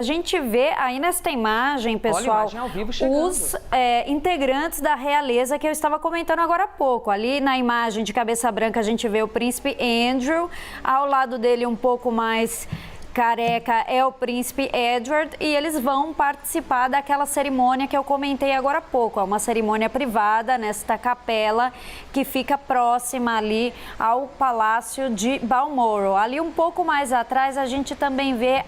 A gente vê aí nesta imagem, pessoal, olha, imagem ao vivo chegando. Os integrantes da realeza que eu estava comentando agora há pouco. Ali na imagem de cabeça branca a gente vê o príncipe Andrew, ao lado dele um pouco mais careca é o príncipe Edward e eles vão participar daquela cerimônia que eu comentei agora há pouco. É uma cerimônia privada nesta capela que fica próxima ali ao Palácio de Balmoral. Ali um pouco mais atrás a gente também vê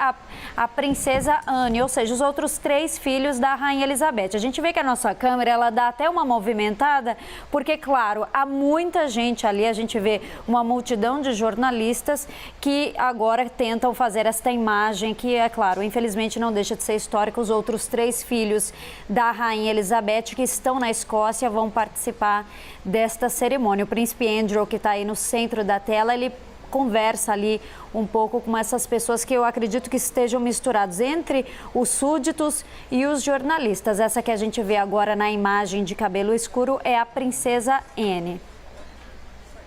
a princesa Anne, ou seja, os outros 3 filhos da Rainha Elizabeth. A gente vê que a nossa câmera ela dá até uma movimentada porque, claro, há muita gente ali, a gente vê uma multidão de jornalistas que agora tentam fazer esta imagem que, é claro, infelizmente não deixa de ser histórica. Os outros 3 filhos da Rainha Elizabeth que estão na Escócia vão participar desta cerimônia. O príncipe Andrew, que está aí no centro da tela, ele conversa ali um pouco com essas pessoas que eu acredito que estejam misturados entre os súditos e os jornalistas. Essa que a gente vê agora na imagem de cabelo escuro é a princesa Anne.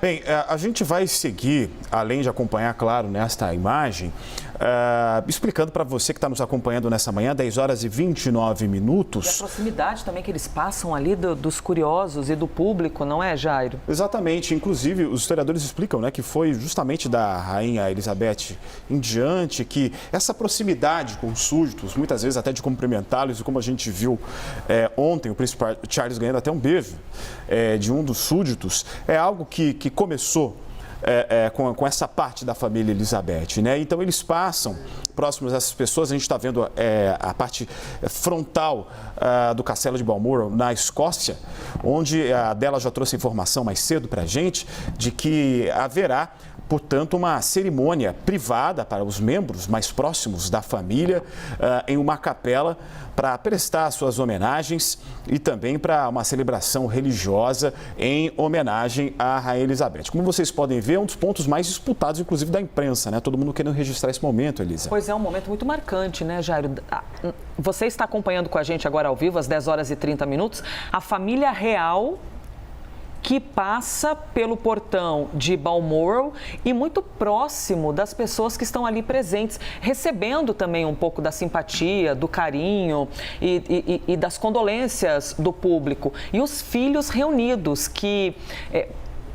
Bem, a gente vai seguir, além de acompanhar, claro, nesta imagem, explicando para você que está nos acompanhando nessa manhã, 10 horas e 29 minutos. E a proximidade também que eles passam ali dos curiosos e do público, não é, Jairo? Exatamente. Inclusive, os historiadores explicam, né, que foi justamente da Rainha Elizabeth em diante que essa proximidade com os súditos, muitas vezes até de cumprimentá-los, e como a gente viu ontem, o príncipe Charles ganhando até um beijo de um dos súditos, é algo que começou com essa parte da família Elizabeth, né? Então eles passam próximos a essas pessoas. A gente está vendo a parte frontal do Castelo de Balmoral, na Escócia, onde a Dela já trouxe informação mais cedo para a gente de que haverá, portanto, uma cerimônia privada para os membros mais próximos da família em uma capela para prestar suas homenagens e também para uma celebração religiosa em homenagem à Rainha Elizabeth. Como vocês podem ver, é um dos pontos mais disputados, inclusive, da imprensa, né? Todo mundo querendo registrar esse momento, Elisa. Pois é, um momento muito marcante, né, Jairo? Você está acompanhando com a gente agora ao vivo, às 10 horas e 30 minutos, a família real que passa pelo portão de Balmoral e muito próximo das pessoas que estão ali presentes, recebendo também um pouco da simpatia, do carinho e das condolências do público. E os filhos reunidos, que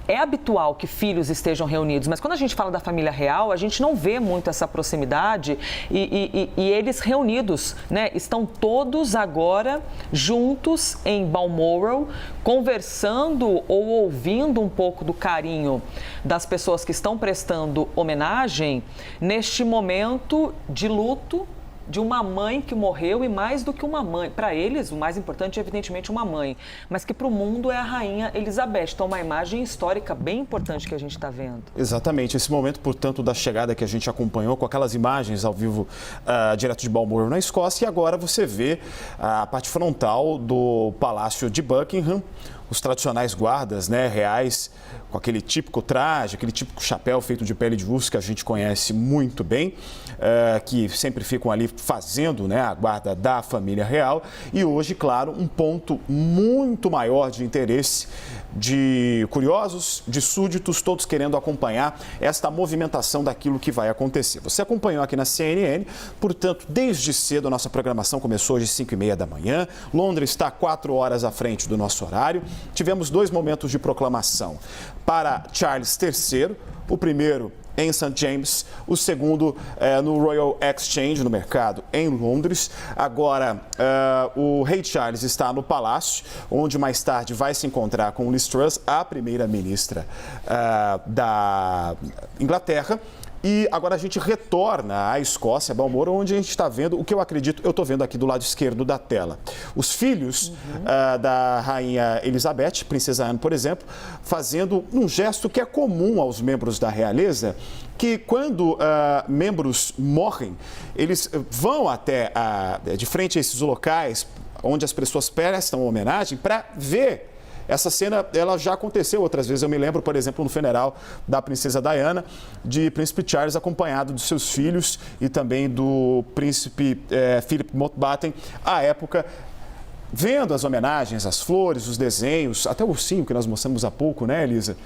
é habitual que filhos estejam reunidos, mas quando a gente fala da família real, a gente não vê muito essa proximidade e eles reunidos, né? Estão todos agora juntos em Balmoral, conversando ou ouvindo um pouco do carinho das pessoas que estão prestando homenagem neste momento de luto de uma mãe que morreu, e mais do que uma mãe. Para eles, o mais importante é, evidentemente, uma mãe, mas que para o mundo é a Rainha Elizabeth. Então, uma imagem histórica bem importante que a gente está vendo. Exatamente. Esse momento, portanto, da chegada que a gente acompanhou com aquelas imagens ao vivo direto de Balmoral, na Escócia, e agora você vê a parte frontal do Palácio de Buckingham, os tradicionais guardas, né, reais, com aquele típico traje, aquele típico chapéu feito de pele de urso que a gente conhece muito bem, que sempre ficam ali fazendo, né, a guarda da família real. E hoje, claro, um ponto muito maior de interesse de curiosos, de súditos, todos querendo acompanhar esta movimentação daquilo que vai acontecer. Você acompanhou aqui na CNN, portanto, desde cedo a nossa programação começou hoje às 5h30 da manhã. Londres está 4 horas à frente do nosso horário. Tivemos 2 momentos de proclamação para Charles III, o primeiro em St. James, o segundo no Royal Exchange, no mercado, em Londres. Agora, o rei Charles está no palácio, onde mais tarde vai se encontrar com Liz Truss, a primeira-ministra da Inglaterra. E agora a gente retorna à Escócia, Balmoral, onde a gente está vendo o que eu acredito, eu estou vendo aqui do lado esquerdo da tela. Os filhos da Rainha Elizabeth, Princesa Anne, por exemplo, fazendo um gesto que é comum aos membros da realeza, que quando membros morrem, eles vão até de frente a esses locais onde as pessoas prestam homenagem para ver. Essa cena, ela já aconteceu outras vezes. Eu me lembro, por exemplo, no funeral da princesa Diana, de príncipe Charles acompanhado dos seus filhos e também do príncipe Philip Mountbatten, à época, vendo as homenagens, as flores, os desenhos, até o ursinho que nós mostramos há pouco, né, Elisa?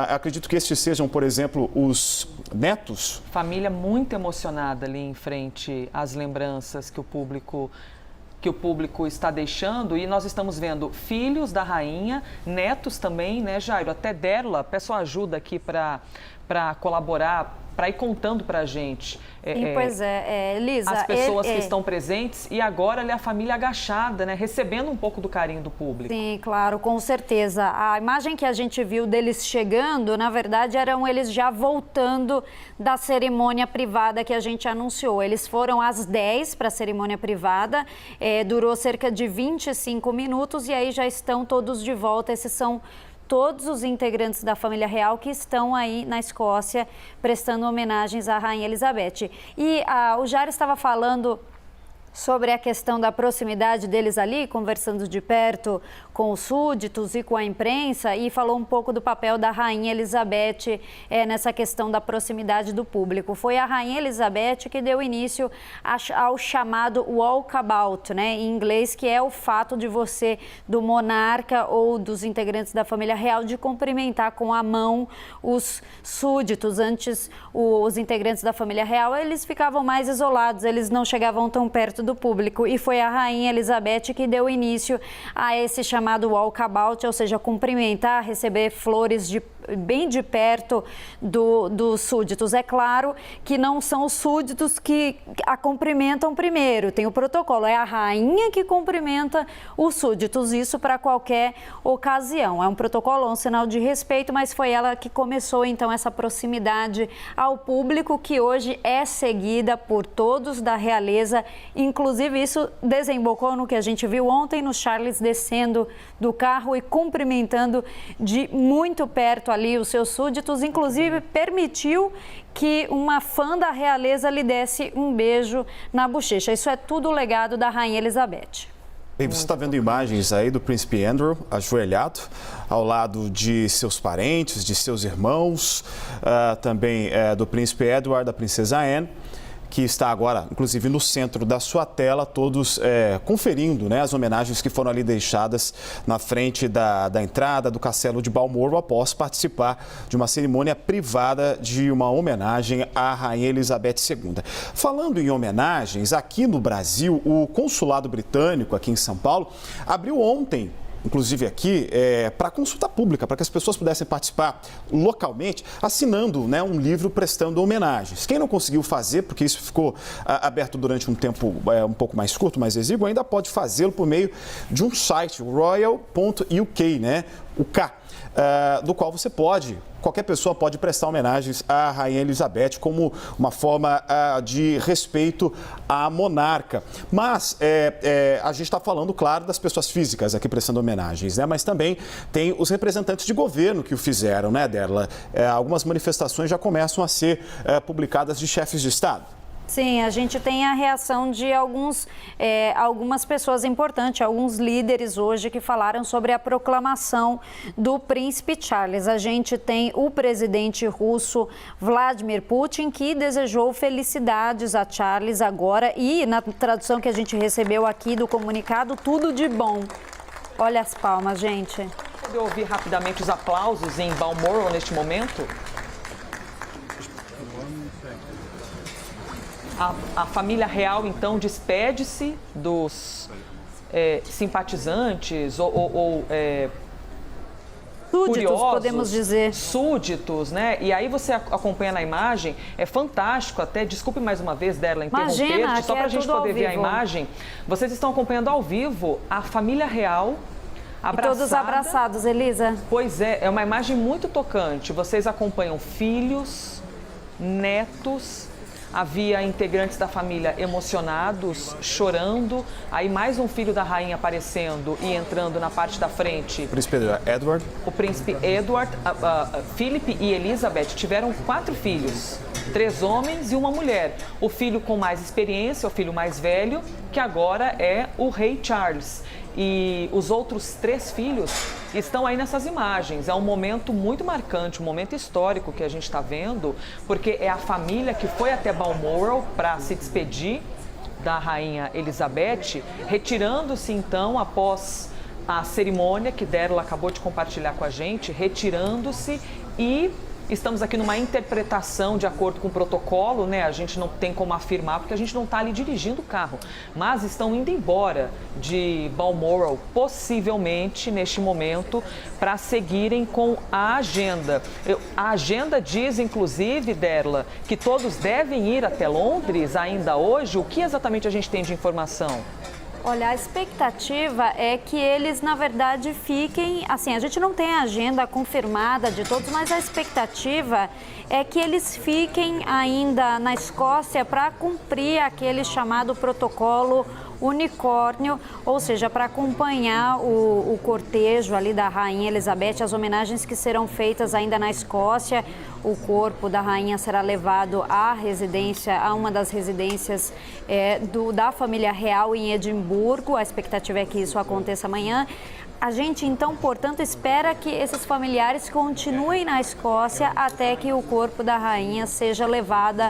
Acredito que estes sejam, por exemplo, os netos. Família muito emocionada ali em frente às lembranças que o público está deixando, e nós estamos vendo filhos da rainha, netos também, né, Jairo? Até Derla, peço ajuda aqui para colaborar, para ir contando para a gente. Pois é, Elisa. As pessoas que estão presentes, e agora ali a família agachada, né, recebendo um pouco do carinho do público. Sim, claro, com certeza. A imagem que a gente viu deles chegando, na verdade, eram eles já voltando da cerimônia privada que a gente anunciou. Eles foram às 10 para a cerimônia privada, durou cerca de 25 minutos e aí já estão todos de volta. Esses são todos os integrantes da família real que estão aí na Escócia prestando homenagens à Rainha Elizabeth. E o Jairo estava falando sobre a questão da proximidade deles ali, conversando de perto com os súditos e com a imprensa, e falou um pouco do papel da Rainha Elizabeth nessa questão da proximidade do público. Foi a Rainha Elizabeth que deu início ao chamado walkabout, né, em inglês, que é o fato de você, do monarca ou dos integrantes da família real, de cumprimentar com a mão os súditos. Antes, os integrantes da família real, eles ficavam mais isolados, eles não chegavam tão perto do público, e foi a Rainha Elizabeth que deu início a esse chamado walkabout, ou seja, cumprimentar, receber flores bem de perto dos súditos. É claro que não são os súditos que a cumprimentam primeiro, tem o protocolo, é a rainha que cumprimenta os súditos, isso para qualquer ocasião. É um protocolo, um sinal de respeito, mas foi ela que começou então essa proximidade ao público, que hoje é seguida por todos da realeza. Inclusive, isso desembocou no que a gente viu ontem, no Charles descendo do carro e cumprimentando de muito perto ali os seus súditos. Inclusive, permitiu que uma fã da realeza lhe desse um beijo na bochecha. Isso é tudo o legado da Rainha Elizabeth. Bem, você está vendo imagens aí do príncipe Andrew ajoelhado ao lado de seus parentes, de seus irmãos, também do príncipe Edward, da princesa Anne, que está agora, inclusive, no centro da sua tela, todos conferindo, né, as homenagens que foram ali deixadas na frente da entrada do castelo de Balmoral, após participar de uma cerimônia privada de uma homenagem à Rainha Elizabeth II. Falando em homenagens, aqui no Brasil, o consulado britânico aqui em São Paulo abriu ontem, inclusive aqui, para consulta pública, para que as pessoas pudessem participar localmente, assinando, né, um livro prestando homenagens. Quem não conseguiu fazer, porque isso ficou aberto durante um tempo um pouco mais curto, mais exíguo, ainda pode fazê-lo por meio de um site, royal.uk, né, o K, do qual qualquer pessoa pode prestar homenagens à Rainha Elizabeth como uma forma de respeito à monarca. Mas a gente está falando, claro, das pessoas físicas aqui prestando homenagens, né? Mas também tem os representantes de governo que o fizeram, né, Derla? Algumas manifestações já começam a ser publicadas de chefes de Estado. Sim, a gente tem a reação de algumas pessoas importantes, alguns líderes hoje que falaram sobre a proclamação do príncipe Charles. A gente tem o presidente russo Vladimir Putin, que desejou felicidades a Charles agora, e na tradução que a gente recebeu aqui do comunicado, tudo de bom. Olha as palmas, gente. Pode ouvir rapidamente os aplausos em Balmoral neste momento? A família real, então, despede-se dos simpatizantes ou súditos, curiosos, podemos dizer. Súditos, né? E aí você acompanha na imagem, é fantástico até, desculpe mais uma vez, Derla, interromper, só para a gente poder ver a imagem. Vocês estão acompanhando ao vivo a família real abraçada. E todos abraçados, Elisa. Pois é uma imagem muito tocante. Vocês acompanham filhos, netos. Havia integrantes da família emocionados, chorando. Aí mais um filho da rainha aparecendo e entrando na parte da frente. O príncipe Edward. O príncipe Edward, Philip e Elizabeth tiveram 4 filhos, 3 homens e uma mulher. O filho com mais experiência, o filho mais velho, que agora é o rei Charles. E os outros 3 filhos estão aí nessas imagens. É um momento muito marcante, um momento histórico que a gente está vendo, porque é a família que foi até Balmoral para se despedir da rainha Elizabeth, retirando-se então após a cerimônia que Derla acabou de compartilhar com a gente, retirando-se e estamos aqui numa interpretação de acordo com o protocolo, né? A gente não tem como afirmar porque a gente não está ali dirigindo o carro, mas estão indo embora de Balmoral, possivelmente neste momento, para seguirem com a agenda. A agenda diz, inclusive, Derla, que todos devem ir até Londres ainda hoje. O que exatamente a gente tem de informação? Olha, a expectativa é que eles, na verdade, fiquem... Assim, a gente não tem a agenda confirmada de todos, mas a expectativa é que eles fiquem ainda na Escócia para cumprir aquele chamado protocolo unicórnio, ou seja, para acompanhar o cortejo ali da Rainha Elizabeth, as homenagens que serão feitas ainda na Escócia. O corpo da rainha será levado à residência, a uma das residências da família real em Edimburgo. A expectativa é que isso aconteça amanhã. A gente, então, portanto, espera que esses familiares continuem na Escócia até que o corpo da rainha seja levado,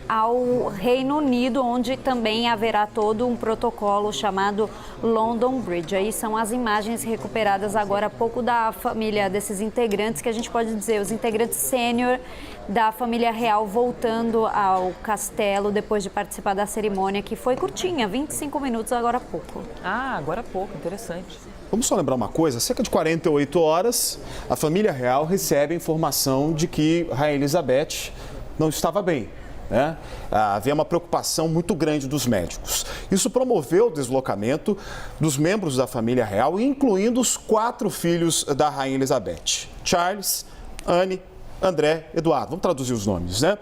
ao Reino Unido, onde também haverá todo um protocolo chamado London Bridge. Aí são as imagens recuperadas agora há pouco da família desses integrantes, que a gente pode dizer, os integrantes sênior da família real voltando ao castelo depois de participar da cerimônia, que foi curtinha, 25 minutos agora há pouco. Ah, agora há pouco, interessante. Vamos só lembrar uma coisa, cerca de 48 horas, a família real recebe a informação de que Rainha Elizabeth não estava bem. Né? Havia uma preocupação muito grande dos médicos. Isso promoveu o deslocamento dos membros da família real, incluindo os 4 filhos da Rainha Elizabeth: Charles, Anne, André, Eduardo. Vamos traduzir os nomes, né?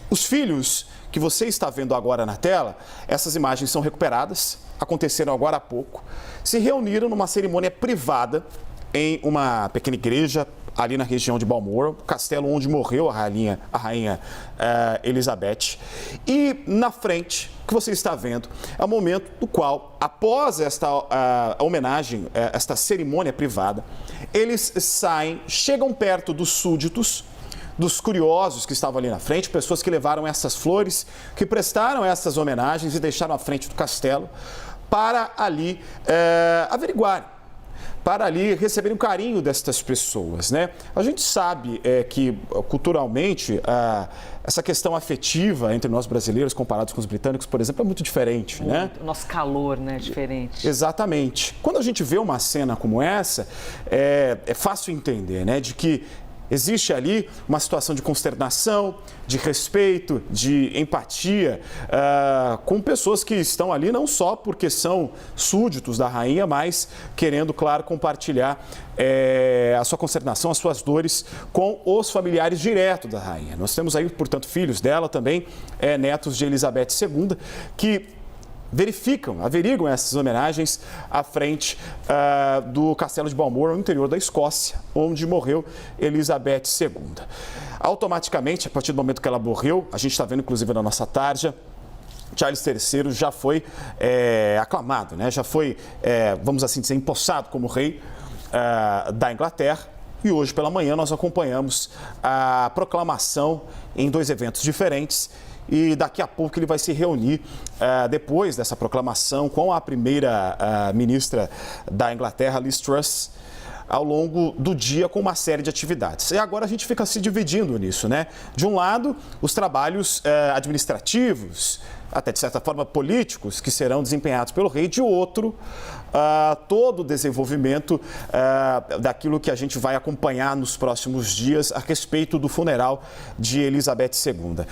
Os filhos que você está vendo agora na tela, essas imagens são recuperadas, aconteceram agora há pouco, se reuniram numa cerimônia privada em uma pequena igreja ali na região de Balmoral, castelo onde morreu a rainha Elizabeth. E na frente, que você está vendo, é o momento do qual, após esta homenagem, esta cerimônia privada, eles saem, chegam perto dos súditos, dos curiosos que estavam ali na frente, pessoas que levaram essas flores, que prestaram essas homenagens e deixaram à frente do castelo, para ali averiguar, para ali receberem o carinho destas pessoas, né? A gente sabe que, culturalmente, essa questão afetiva entre nós brasileiros, comparados com os britânicos, por exemplo, é muito diferente, né? O nosso calor, né, é diferente. Exatamente. Quando a gente vê uma cena como essa, é fácil entender, né, de que existe ali uma situação de consternação, de respeito, de empatia com pessoas que estão ali não só porque são súditos da rainha, mas querendo, claro, compartilhar a sua consternação, as suas dores com os familiares diretos da rainha. Nós temos aí, portanto, filhos dela também, netos de Elizabeth II, que averiguam essas homenagens à frente do castelo de Balmoral, no interior da Escócia, onde morreu Elizabeth II. Automaticamente, a partir do momento que ela morreu, a gente está vendo inclusive na nossa tarja, Charles III já foi aclamado, né? Já foi, vamos assim dizer, empossado como rei da Inglaterra. E hoje pela manhã nós acompanhamos a proclamação em 2 eventos diferentes. E daqui a pouco ele vai se reunir, depois dessa proclamação, com a primeira ministra da Inglaterra, Liz Truss, ao longo do dia com uma série de atividades. E agora a gente fica se dividindo nisso, né? De um lado, os trabalhos administrativos, até de certa forma políticos, que serão desempenhados pelo rei. De outro, todo o desenvolvimento daquilo que a gente vai acompanhar nos próximos dias a respeito do funeral de Elizabeth II.